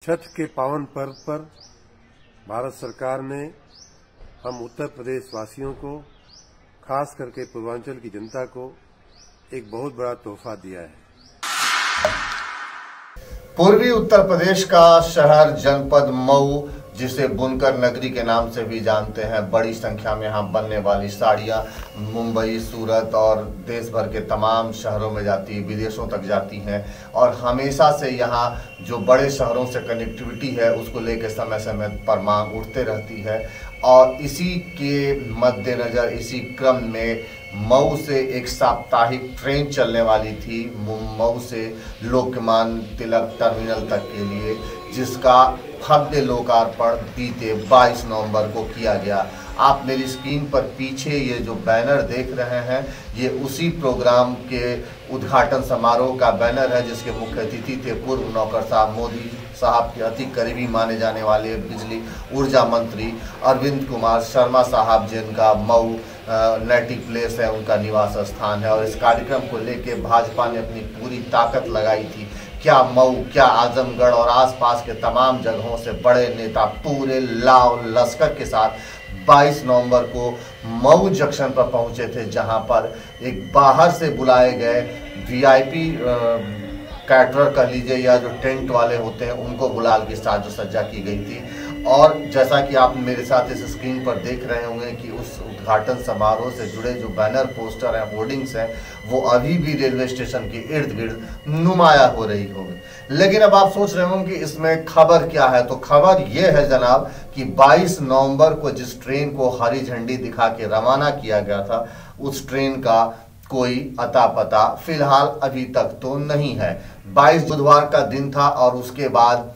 छठ के पावन पर्व पर भारत सरकार ने हम उत्तर प्रदेश वासियों को, खास करके पूर्वांचल की जनता को एक बहुत बड़ा तोहफा दिया है। पूर्वी उत्तर प्रदेश का शहर जनपद मऊ, जिसे बुनकर नगरी के नाम से भी जानते हैं, बड़ी संख्या में यहाँ बनने वाली साड़ियाँ मुंबई, सूरत और देश भर के तमाम शहरों में जाती है, विदेशों तक जाती हैं। और हमेशा से यहाँ जो बड़े शहरों से कनेक्टिविटी है उसको लेकर समय समय पर मांग उठते रहती है। और इसी के मद्देनज़र इसी क्रम में मऊ से एक साप्ताहिक ट्रेन चलने वाली थी, मऊ से लोकमान्य तिलक टर्मिनल तक के लिए, जिसका भव्य लोकार्पण बीते 22 नवंबर को किया गया। आप मेरी स्क्रीन पर पीछे ये जो बैनर देख रहे हैं, ये उसी प्रोग्राम के उद्घाटन समारोह का बैनर है, जिसके मुख्य अतिथि थे पूर्व नौकरशाह मोदी साहब के अति करीबी माने जाने वाले बिजली ऊर्जा मंत्री अरविंद कुमार शर्मा साहब, जिनका मऊ नेटिव प्लेस है, उनका निवास स्थान है। और इस कार्यक्रम को लेके भाजपा ने अपनी पूरी ताकत लगाई थी। क्या मऊ, क्या आजमगढ़ और आसपास के तमाम जगहों से बड़े नेता पूरे लाव लश्कर के साथ 22 नवंबर को मऊ जंक्शन पर पहुंचे थे, जहां पर एक बाहर से बुलाए गए वीआईपी कैटरर कह लीजिए या जो टेंट वाले होते हैं, उनको बुलाल के साथ जो सज्जा की गई थी। और जैसा कि आप मेरे साथ इस स्क्रीन पर देख रहे होंगे कि उस उद्घाटन समारोह से जुड़े जो बैनर, पोस्टर हैं, होर्डिंग्स हैं, वो अभी भी रेलवे स्टेशन के इर्द गिर्द नुमाया हो रही होगी। लेकिन अब आप सोच रहे होंगे कि इसमें खबर क्या है, तो खबर ये है जनाब कि 22 नवंबर को जिस ट्रेन को हरी झंडी दिखा के रवाना किया गया था, उस ट्रेन का कोई अता पता फिलहाल अभी तक तो नहीं है। 22 बुधवार का दिन था और उसके बाद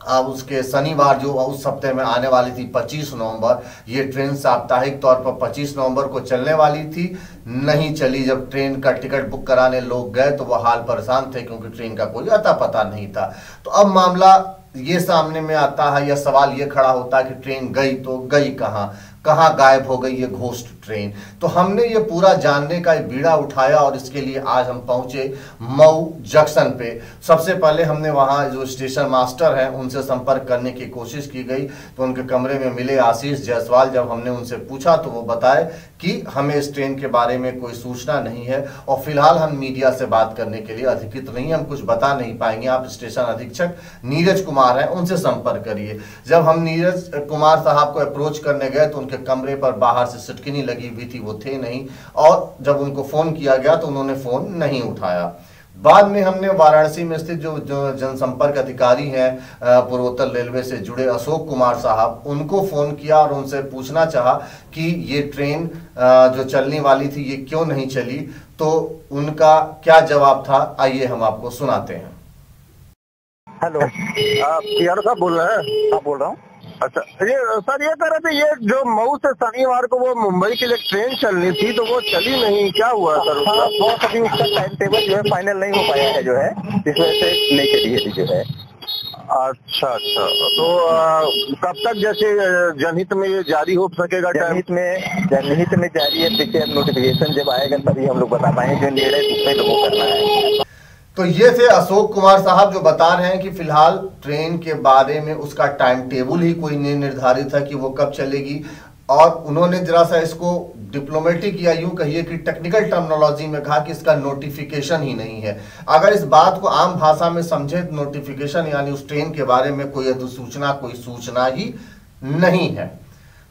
अब उसके शनिवार जो उस हफ्ते में आने वाली थी 25 नवंबर, ये ट्रेन साप्ताहिक तौर पर 25 नवंबर को चलने वाली थी, नहीं चली। जब ट्रेन का टिकट बुक कराने लोग गए तो वह हाल परेशान थे, क्योंकि ट्रेन का कोई अता पता नहीं था। तो अब मामला ये सामने में आता है, यह सवाल ये खड़ा होता है कि ट्रेन गई तो गई कहाँ, कहाँ गायब हो गई ये घोस्ट ट्रेन। तो हमने ये पूरा जानने का बीड़ा उठाया और इसके लिए आज हम पहुंचे मऊ जंक्शन पे। सबसे पहले हमने वहाँ जो स्टेशन मास्टर हैं उनसे संपर्क करने की कोशिश की गई, तो उनके कमरे में मिले आशीष जायसवाल। जब हमने उनसे पूछा तो वो बताए कि हमें इस ट्रेन के बारे में कोई सूचना नहीं है और फिलहाल हम मीडिया से बात करने के लिए अधिकृत नहीं, हम कुछ बता नहीं पाएंगे। आप स्टेशन अधीक्षक नीरज कुमार हैं, उनसे संपर्क करिए। जब हम नीरज कुमार साहब को अप्रोच करने गए तो उनके कमरे पर बाहर से सिटकिनी लगी हुई थी, वो थे नहीं। और जब उनको फोन किया गया तो उन्होंने फोन नहीं उठाया। बाद में हमने वाराणसी में स्थित जो जनसंपर्क अधिकारी हैं पूर्वोत्तर रेलवे से जुड़े अशोक कुमार साहब, उनको फोन किया और उनसे पूछना चाहा कि ये ट्रेन जो चलने वाली थी ये क्यों नहीं चली। तो उनका क्या जवाब था, आइए हम आपको सुनाते हैं। हेलो, आप यार साहब बोल रहे हैं? हाँ बोल रहा हूँ। अच्छा, ये सर ये कह रहे थे ये जो मऊ से शनिवार को वो मुंबई के लिए ट्रेन चलनी थी तो वो चली नहीं, क्या हुआ सर? हाँ, बहुत अभी उसका टाइम टेबल जो है फाइनल नहीं हो पाया है, जो है इस वजह से नहीं चली है जो है। अच्छा अच्छा, तो कब तक जैसे जनहित में ये जारी हो सकेगा? जनहित में जारी है, देखिए नोटिफिकेशन जब आएगा तभी हम लोग बता पाएंगे, जो निर्णय दूसरे लोगों को करना है। तो ये थे अशोक कुमार साहब जो बता रहे हैं कि फिलहाल ट्रेन के बारे में उसका टाइम टेबल ही कोई नहीं निर्धारित है कि वो कब चलेगी। और उन्होंने जरा सा इसको डिप्लोमेटिक या यूं कहिए कि टेक्निकल टर्मिनोलॉजी में कहा कि इसका नोटिफिकेशन ही नहीं है। अगर इस बात को आम भाषा में समझे तो नोटिफिकेशन यानी उस ट्रेन के बारे में कोई अधिसूचना, कोई सूचना ही नहीं है।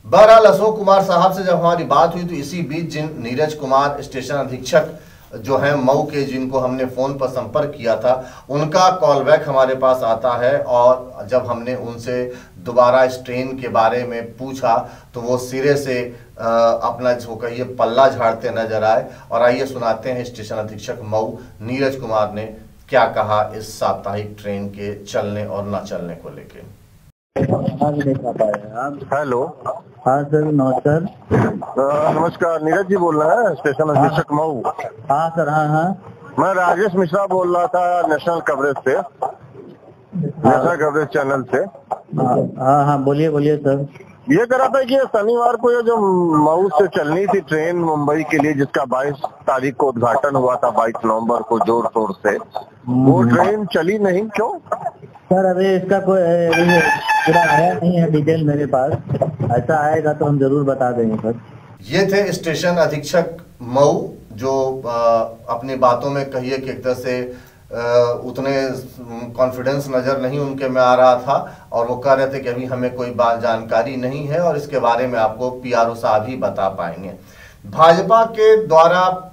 बहरहाल अशोक कुमार साहब से जब हमारी बात हुई तो इसी बीच जिन नीरज कुमार स्टेशन अधीक्षक जो है मऊ के, जिनको हमने फोन पर संपर्क किया था, उनका कॉल बैक हमारे पास आता है। और जब हमने उनसे दोबारा इस ट्रेन के बारे में पूछा तो वो सिरे से अपना जो कहिए पल्ला झाड़ते नजर आए। और आइए सुनाते हैं स्टेशन अधीक्षक मऊ नीरज कुमार ने क्या कहा इस साप्ताहिक ट्रेन के चलने और न चलने को लेकर। हेलो, हाँ सर, नमस्कार। नमस्कार, नीरज जी बोल रहे हैं स्टेशन अधीक्षक मऊ? हाँ सर, हाँ। मैं राजेश मिश्रा बोल रहा था नेशनल कवरेज से, नेशनल कवरेज चैनल से। हाँ, बोलिए सर। ये कह रहा था कि शनिवार को ये जो मऊ से चलनी थी ट्रेन मुंबई के लिए, जिसका 22 तारीख को उद्घाटन हुआ था, 22 नवंबर को जोर शोर से, वो ट्रेन चली नहीं, क्यों? सर अभी इसका कोई अभी पूरा आया नहीं है डिटेल मेरे पास, ऐसा आएगा तो हम जरूर बता देंगे सर। ये थे स्टेशन अधीक्षक मऊ जो अपनी बातों में कहिए कि एक तरह से उतने कॉन्फिडेंस नजर नहीं उनके में आ रहा था और वो कह रहे थे कि अभी हमें कोई बात जानकारी नहीं है और इसके बारे में आपको पीआरओ साहब ही बता पाएंगे। भाजपा के द्वारा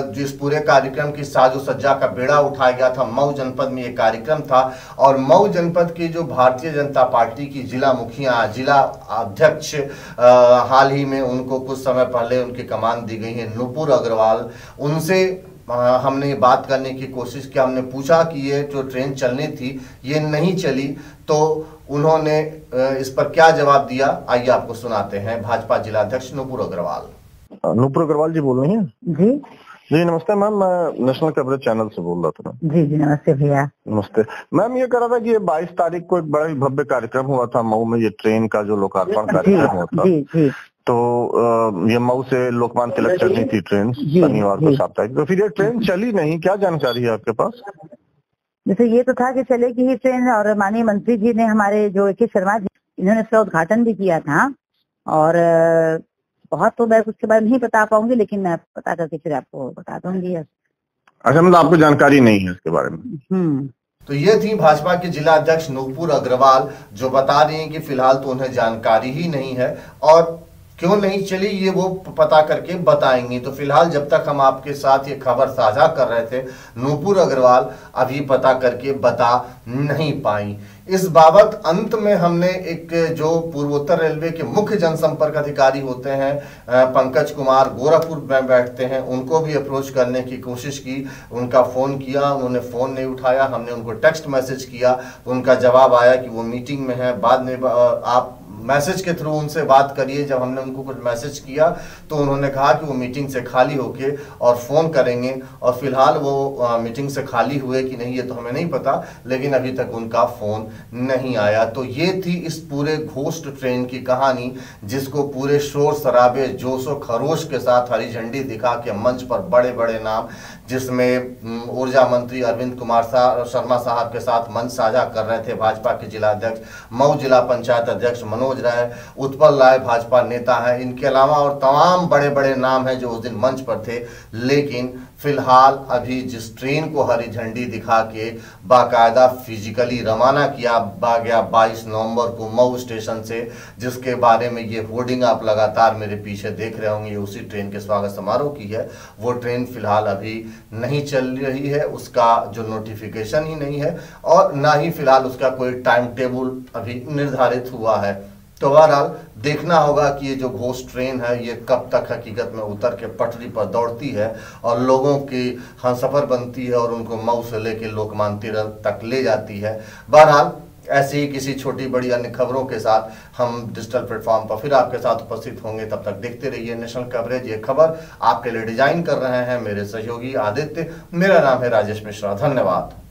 जिस पूरे कार्यक्रम की साजो सज्जा का बेड़ा उठाया गया था, मऊ जनपद में ये कार्यक्रम था और मऊ जनपद की जो भारतीय जनता पार्टी की जिला मुखिया, जिला अध्यक्ष, हाल ही में उनको कुछ समय पहले उनकी कमान दी गई है नूपुर अग्रवाल, उनसे हमने बात करने की कोशिश की। हमने पूछा कि ये जो ट्रेन चलनी थी ये नहीं चली, तो उन्होंने इस पर क्या जवाब दिया, आइए आपको सुनाते हैं। भाजपा जिला अध्यक्ष नूपुर अग्रवाल। नूपुर अग्रवाल जी बोल रही हैं? जी नमस्ते मैम, मैं नेशनल कवरेज चैनल से बोल रहा था मैम। जी नमस्ते भैया। नमस्ते मैम, ये कह रहा था कि ये 22 तारीख को एक बड़ा ही भव्य कार्यक्रम हुआ था मऊ में, ये ट्रेन का जो लोकार्पण कार्यक्रम हुआ था। जी। तो ये मऊ से लोकमान्य तिलक चलनी थी ट्रेन शनिवार को साप्ताहिक, तो फिर ये ट्रेन चली नहीं, क्या जानकारी है आपके पास? जैसे ये तो था कि चलेगी ही ट्रेन और माननीय मंत्री जी ने हमारे जो AK शर्मा जी, इन्होंने इसका उद्घाटन भी किया था और बहुत तो मैं उसके बारे में नहीं बता पाऊंगी, लेकिन मैं पता करके फिर आपको बता दूंगी। अच्छा, मतलब आपको जानकारी नहीं है इसके बारे में? तो ये थी भाजपा के जिला अध्यक्ष नूपुर अग्रवाल जो बता रही हैं कि फिलहाल तो उन्हें जानकारी ही नहीं है और क्यों नहीं चली ये वो पता करके बताएंगी। तो फिलहाल जब तक हम आपके साथ ये खबर साझा कर रहे थे, नूपुर अग्रवाल अभी पता करके बता नहीं पाई। इस बाबत अंत में हमने एक जो पूर्वोत्तर रेलवे के मुख्य जनसंपर्क अधिकारी होते हैं पंकज कुमार, गोरखपुर में बैठते हैं, उनको भी अप्रोच करने की कोशिश की। उनका फोन किया, उन्होंने फोन नहीं उठाया। हमने उनको टेक्स्ट मैसेज किया तो उनका जवाब आया कि वो मीटिंग में है, बाद में आप मैसेज के थ्रू उनसे बात करिए। जब हमने उनको कुछ मैसेज किया तो उन्होंने कहा कि वो मीटिंग से खाली होके और फोन करेंगे और फिलहाल वो मीटिंग से खाली हुए कि नहीं ये तो हमें नहीं पता, लेकिन अभी तक उनका फोन नहीं आया। तो ये थी इस पूरे घोस्ट ट्रेन की कहानी जिसको पूरे शोर शराबे जोशो खरोश के साथ हरी झंडी दिखा के मंच पर बड़े बड़े नाम, जिसमें ऊर्जा मंत्री अरविंद कुमार शर्मा साहब के साथ मंच साझा कर रहे थे भाजपा के जिला अध्यक्ष, मऊ जिला पंचायत अध्यक्ष मनोज राय, उत्पल राय भाजपा नेता हैं, इनके अलावा और तमाम बड़े बड़े नाम हैं जो उस दिन मंच पर थे। लेकिन फिलहाल अभी जिस ट्रेन को हरी झंडी दिखा के बाकायदा फिजिकली रवाना किया गया 22 नवंबर को मऊ स्टेशन से, जिसके बारे में ये होर्डिंग आप लगातार मेरे पीछे देख रहे होंगे, ये उसी ट्रेन के स्वागत समारोह की है। वो ट्रेन फिलहाल अभी नहीं चल रही है, उसका जो नोटिफिकेशन ही नहीं है और ना ही फिलहाल उसका कोई टाइम टेबल अभी निर्धारित हुआ है। तो बहरहाल देखना होगा कि ये जो घोस्ट ट्रेन है ये कब तक हकीकत में उतर के पटरी पर दौड़ती है और लोगों की हमसफर बनती है और उनको मऊ से लेके लोकमान्य तिलक तक ले जाती है। बहरहाल ऐसी ही किसी छोटी बड़ी अन्य खबरों के साथ हम डिजिटल प्लेटफॉर्म पर फिर आपके साथ उपस्थित होंगे। तब तक देखते रहिए नेशनल कवरेज। ये खबर आपके लिए डिजाइन कर रहे हैं मेरे सहयोगी आदित्य। मेरा नाम है राजेश मिश्रा। धन्यवाद।